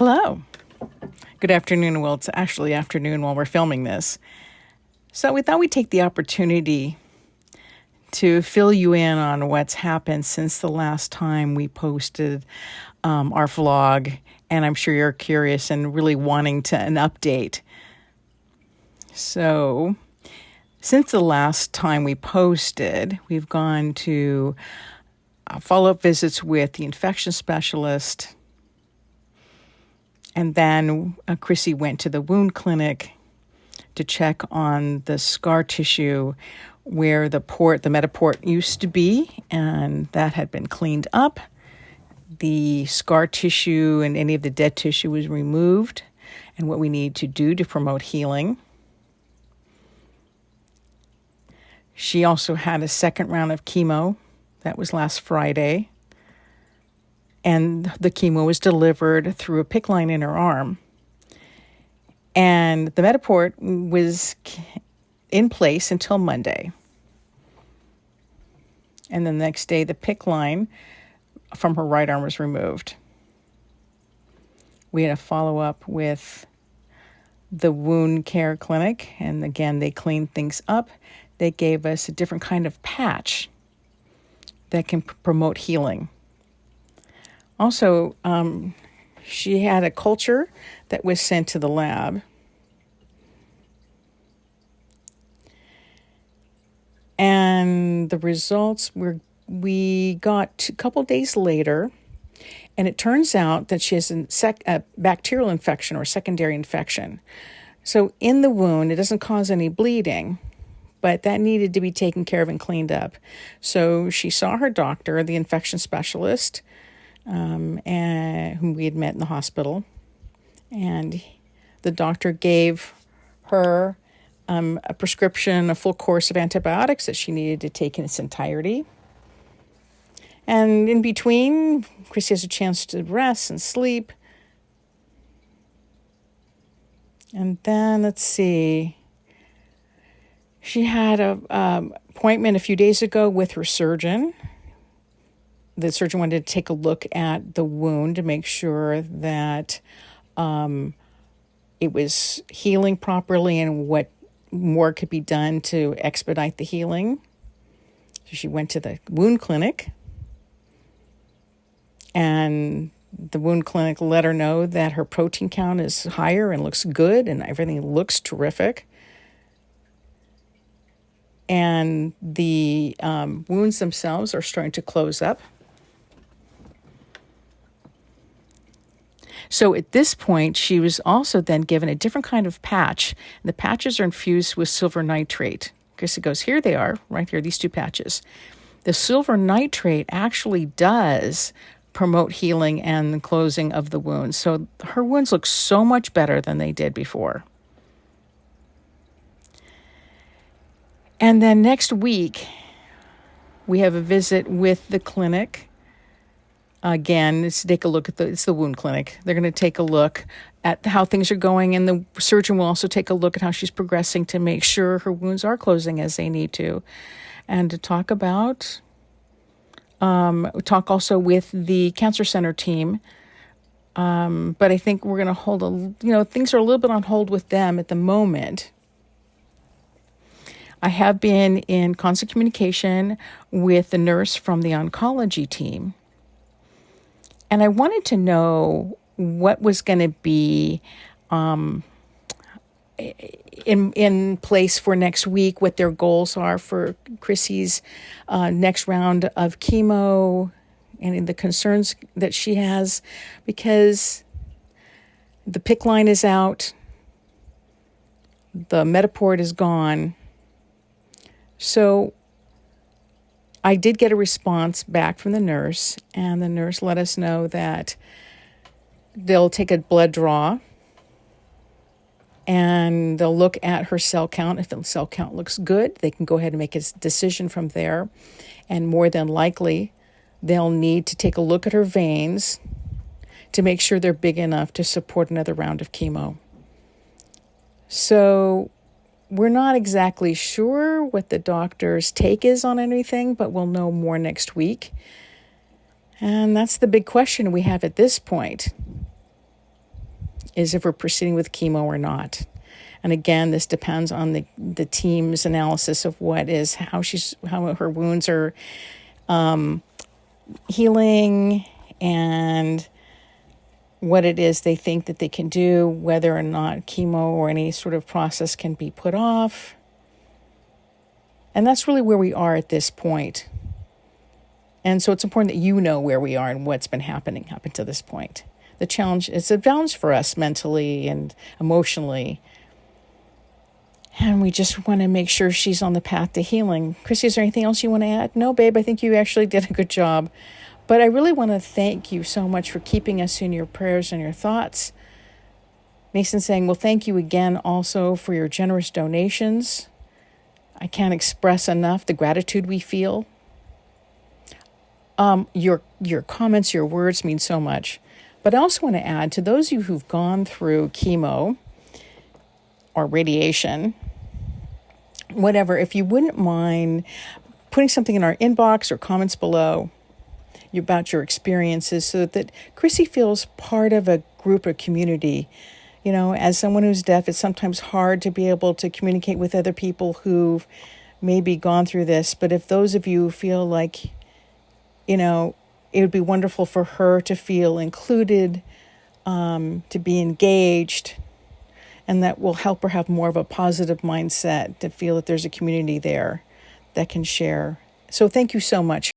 Hello. Good afternoon. Well, it's actually afternoon while we're filming this. So we thought we'd take the opportunity to fill you in on what's happened since the last time we posted our vlog. And I'm sure you're curious and really wanting an update. So since the last time we posted, we've gone to follow-up visits with the infection specialist. And then Chrissy went to the wound clinic to check on the scar tissue where the Metaport used to be, and that had been cleaned up. The scar tissue and any of the dead tissue was removed, and what we need to do to promote healing. She also had a second round of chemo. That was last Friday. And the chemo was delivered through a PICC line in her arm. And the Metaport was in place until Monday. And then the next day, the PICC line from her right arm was removed. We had a follow-up with the wound care clinic. And again, they cleaned things up. They gave us a different kind of patch that can promote healing. Also, she had a culture that was sent to the lab. And the results we got a couple days later. And it turns out that she has a bacterial infection or secondary infection. So in the wound, it doesn't cause any bleeding, but that needed to be taken care of and cleaned up. So she saw her doctor, the infection specialist, and whom we had met in the hospital, and the doctor gave her a prescription, a full course of antibiotics that she needed to take in its entirety. And in between, Chrissy has a chance to rest and sleep. And then, let's see, she had an appointment a few days ago with her surgeon. The surgeon wanted to take a look at the wound to make sure that it was healing properly and what more could be done to expedite the healing. So she went to the wound clinic, and the wound clinic let her know that her protein count is higher and looks good and everything looks terrific. And the wounds themselves are starting to close up. So at this point, she was also then given a different kind of patch. The patches are infused with silver nitrate. Chrissy goes, here they are, right here, these two patches. The silver nitrate actually does promote healing and the closing of the wounds. So her wounds look so much better than they did before. And then next week, we have a visit with the clinic. Again, it's to take a look at it's the wound clinic. They're going to take a look at how things are going, and the surgeon will also take a look at how she's progressing to make sure her wounds are closing as they need to. And to talk about, talk also with the cancer center team. But I think we're going to hold things are a little bit on hold with them at the moment. I have been in constant communication with the nurse from the oncology team. And I wanted to know what was going to be in place for next week, what their goals are for Chrissy's next round of chemo and the concerns that she has, because the PICC line is out, the Metaport is gone. So I did get a response back from the nurse, and the nurse let us know that they'll take a blood draw and they'll look at her cell count. If the cell count looks good, they can go ahead and make a decision from there. And more than likely, they'll need to take a look at her veins to make sure they're big enough to support another round of chemo. So we're not exactly sure what the doctor's take is on anything, but we'll know more next week. And that's the big question we have at this point. is if we're proceeding with chemo or not. And again, this depends on the team's analysis of how her wounds are healing, and what it is they think that they can do, whether or not chemo or any sort of process can be put off. And that's really where we are at this point. And so it's important that you know where we are and what's been happening up until this point. The challenge, it's a challenge for us mentally and emotionally. And we just want to make sure she's on the path to healing. Chrissy, is there anything else you want to add? No, babe, I think you actually did a good job. But I really want to thank you so much for keeping us in your prayers and your thoughts. Mason saying, well, thank you again also for your generous donations. I can't express enough the gratitude we feel. Your comments, your words mean so much. But I also want to add to those of you who've gone through chemo or radiation, whatever, if you wouldn't mind putting something in our inbox or comments below about your experiences so that Chrissy feels part of a group or community. You know, as someone who's deaf, it's sometimes hard to be able to communicate with other people who've maybe gone through this. But if those of you feel like, you know, it would be wonderful for her to feel included, to be engaged, and that will help her have more of a positive mindset, to feel that there's a community there that can share. So thank you so much.